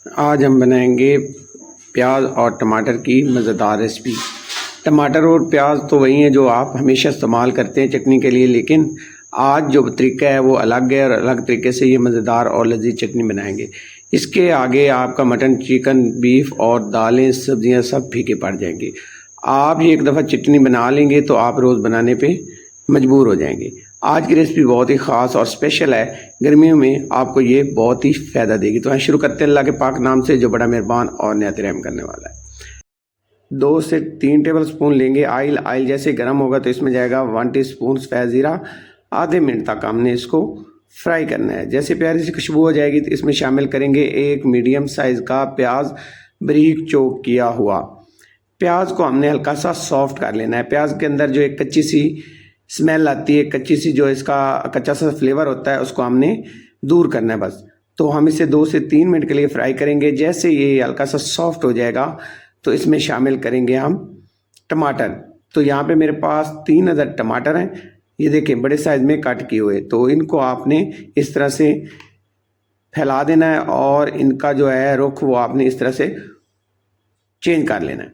आज हम बनाएंगे प्याज और टमाटर की मज़ेदार रेसिपी। टमाटर और प्याज तो वही हैं जो आप हमेशा इस्तेमाल करते हैं चटनी के लिए, लेकिन आज जो तरीका है वो अलग है और अलग तरीके से ये मज़ेदार और लजीज चटनी बनाएंगे। इसके आगे आपका मटन, चिकन, बीफ और दालें, सब्जियां सब फीके पड़ जाएंगे। आप ये एक दफ़ा चटनी बना लेंगे तो आप रोज़ बनाने पे मजबूर हो जाएंगे। आज की रेसिपी बहुत ही ख़ास और स्पेशल है। गर्मियों में आपको ये बहुत ही फ़ायदा देगी। तो हम शुरू करते हैं अल्लाह के पाक नाम से जो बड़ा मेहरबान और निहायत रहम करने वाला है। 2 से 3 टेबल स्पून लेंगे ऑयल। ऑयल जैसे गर्म होगा तो इसमें जाएगा 1 टीस्पून सफ़ेद ज़ीरा। आधे मिनट तक हमने इसको फ्राई करना है। जैसे प्यारी सी खुशबू हो जाएगी तो इसमें शामिल करेंगे एक मीडियम साइज़ का प्याज, बारीक चॉप किया हुआ। प्याज को हमने हल्का सा सॉफ्ट कर लेना है। प्याज के अंदर जो एक कच्ची सी स्मेल आती है, कच्ची सी जो इसका कच्चा सा फ्लेवर होता है, उसको हमने दूर करना है बस। तो हम इसे 2 से 3 मिनट के लिए फ्राई करेंगे। जैसे ये हल्का सा सॉफ्ट हो जाएगा तो इसमें शामिल करेंगे हम टमाटर। तो यहाँ पे मेरे पास 3 अदद टमाटर हैं। ये देखें, बड़े साइज़ में कट किए हुए। तो इनको आपने इस तरह से फैला देना है और इनका जो है रुख वो आपने इस तरह से चेंज कर लेना है।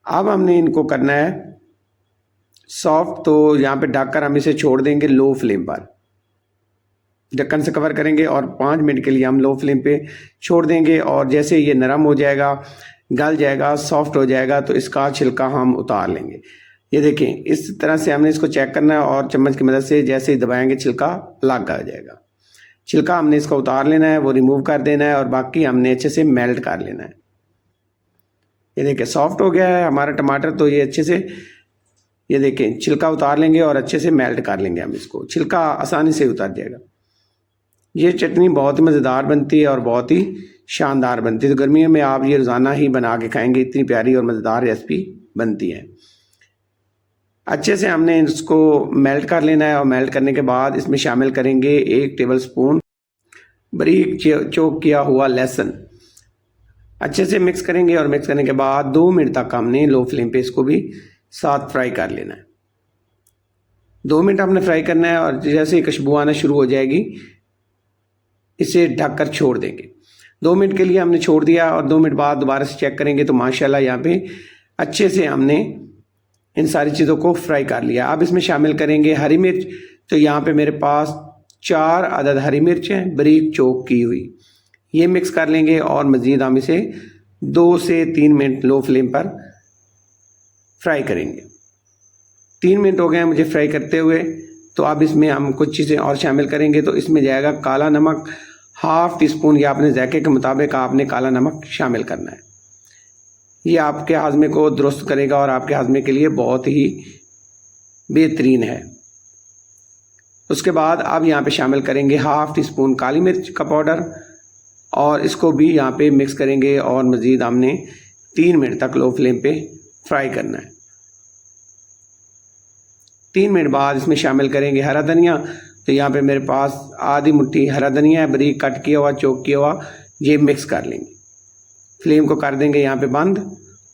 अब हमने इनको करना है सॉफ्ट। तो यहाँ पे ढककर हम इसे छोड़ देंगे लो फ्लेम पर। ढक्कन से कवर करेंगे और 5 मिनट के लिए हम लो फ्लेम पे छोड़ देंगे। और जैसे ये नरम हो जाएगा, गल जाएगा, सॉफ्ट हो जाएगा तो इसका छिलका हम उतार लेंगे। ये देखें, इस तरह से हमने इसको चेक करना है और चम्मच की मदद से जैसे ही दबाएंगे छिलका अलग आ जाएगा। छिलका हमने इसका उतार लेना है, वो रिमूव कर देना है और बाकी हमने अच्छे से मेल्ट कर लेना है। ये देखिए सॉफ्ट हो गया है हमारा टमाटर। तो ये अच्छे से, ये देखें, छिलका उतार लेंगे और अच्छे से मेल्ट कर लेंगे हम इसको। छिलका आसानी से उतर जाएगा। ये चटनी बहुत ही मज़ेदार बनती है और बहुत ही शानदार बनती है। तो गर्मियों में आप ये रोज़ाना ही बना के खाएंगे, इतनी प्यारी और मज़ेदार रेसिपी बनती है। अच्छे से हमने इसको मेल्ट कर लेना है और मेल्ट करने के बाद इसमें शामिल करेंगे 1 टेबल स्पून बारीक चॉप किया हुआ लहसुन। अच्छे से मिक्स करेंगे और मिक्स करने के बाद 2 मिनट तक हमने लो फ्लेम पे इसको भी साथ फ्राई कर लेना है। 2 मिनट हमने फ्राई करना है और जैसे ही खुशबू आना शुरू हो जाएगी इसे ढककर छोड़ देंगे। 2 मिनट के लिए हमने छोड़ दिया और 2 मिनट बाद दोबारा से चेक करेंगे तो माशाल्लाह यहाँ पे अच्छे से हमने इन सारी चीज़ों को फ्राई कर लिया। अब इसमें शामिल करेंगे हरी मिर्च। तो यहाँ पे मेरे पास 4 अदद हरी मिर्च हैं, बारीक चॉप की हुई। ये मिक्स कर लेंगे और मज़ीद हम इसे 2 से 3 मिनट लो फ्लेम पर फ्राई करेंगे। 3 मिनट हो गए हैं मुझे फ्राई करते हुए। तो अब इसमें हम कुछ चीज़ें और शामिल करेंगे। तो इसमें जाएगा काला नमक, 1/2 टीस्पून। या अपने जायके के मुताबिक आपने काला नमक शामिल करना है। ये आपके हाजमे को दुरुस्त करेगा और आपके हाजमे के लिए बहुत ही बेहतरीन है। उसके बाद अब यहाँ पे शामिल करेंगे 1/2 टीस्पून काली मिर्च का पाउडर और इसको भी यहाँ पे मिक्स करेंगे और मज़ीद हमने 3 मिनट तक लो फ्लेम पे फ्राई करना है। 3 मिनट बाद इसमें शामिल करेंगे हरा धनिया। तो यहाँ पे मेरे पास आधी मुट्ठी हरा धनिया है, बारीक कट किया हुआ, चॉप किया हुआ। ये मिक्स कर लेंगे। फ्लेम को कर देंगे यहाँ पे बंद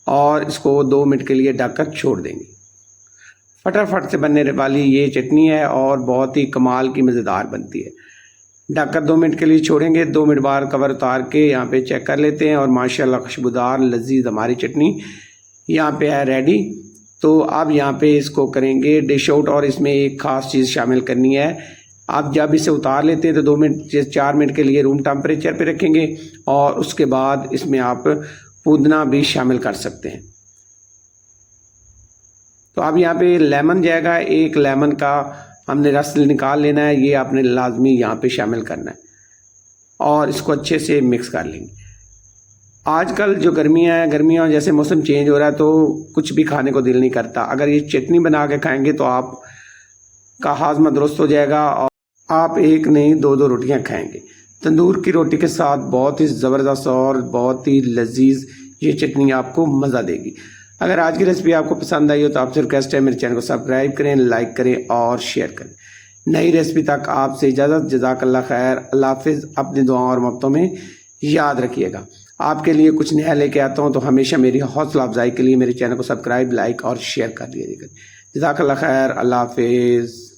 और इसको 2 मिनट के लिए ढककर छोड़ देंगे। फटाफट से बनने वाली ये चटनी है और बहुत ही कमाल की मज़ेदार बनती है। ढककर 2 मिनट के लिए छोड़ेंगे। 2 मिनट बाद कवर उतार के यहाँ पे चेक कर लेते हैं और माशाल्लाह खुशबूदार लजीज हमारी चटनी यहाँ पे है रेडी। तो अब यहाँ पे इसको करेंगे डिश आउट और इसमें एक ख़ास चीज़ शामिल करनी है। आप जब इसे उतार लेते हैं तो 2 मिनट से 4 मिनट के लिए रूम टेम्परेचर पे रखेंगे और उसके बाद इसमें आप पुदीना भी शामिल कर सकते हैं। तो अब यहाँ पे लेमन जाएगा, 1 लेमन का हमने रस निकाल लेना है। ये आपने लाजमी यहाँ पे शामिल करना है और इसको अच्छे से मिक्स कर लेंगे। आजकल जो गर्मियाँ जैसे मौसम चेंज हो रहा है तो कुछ भी खाने को दिल नहीं करता। अगर ये चटनी बना के खाएंगे तो आप का हाजमा दुरुस्त हो जाएगा और आप एक नहीं 2-2 रोटियां खाएंगे। तंदूर की रोटी के साथ बहुत ही ज़बरदस्त और बहुत ही लजीज ये चटनी आपको मज़ा देगी। अगर आज की रेसिपी आपको पसंद आई हो तो आपसे रिक्वेस्ट है मेरे चैनल को सब्सक्राइब करें, लाइक करें और शेयर करें। नई रेसिपी तक आपसे इजाज़त। जज़ाकल्लाह खैर। अल्लाह हाफिज़। अपनी दुआओं और मोहब्बतों में याद रखिएगा। आपके लिए कुछ नया लेके आता हूँ तो हमेशा मेरी हौसला अफजाई के लिए मेरे चैनल को सब्सक्राइब, लाइक और शेयर कर दीजिएगा। जज़ाकल्लाह खैर। अल्लाह हाफिज़।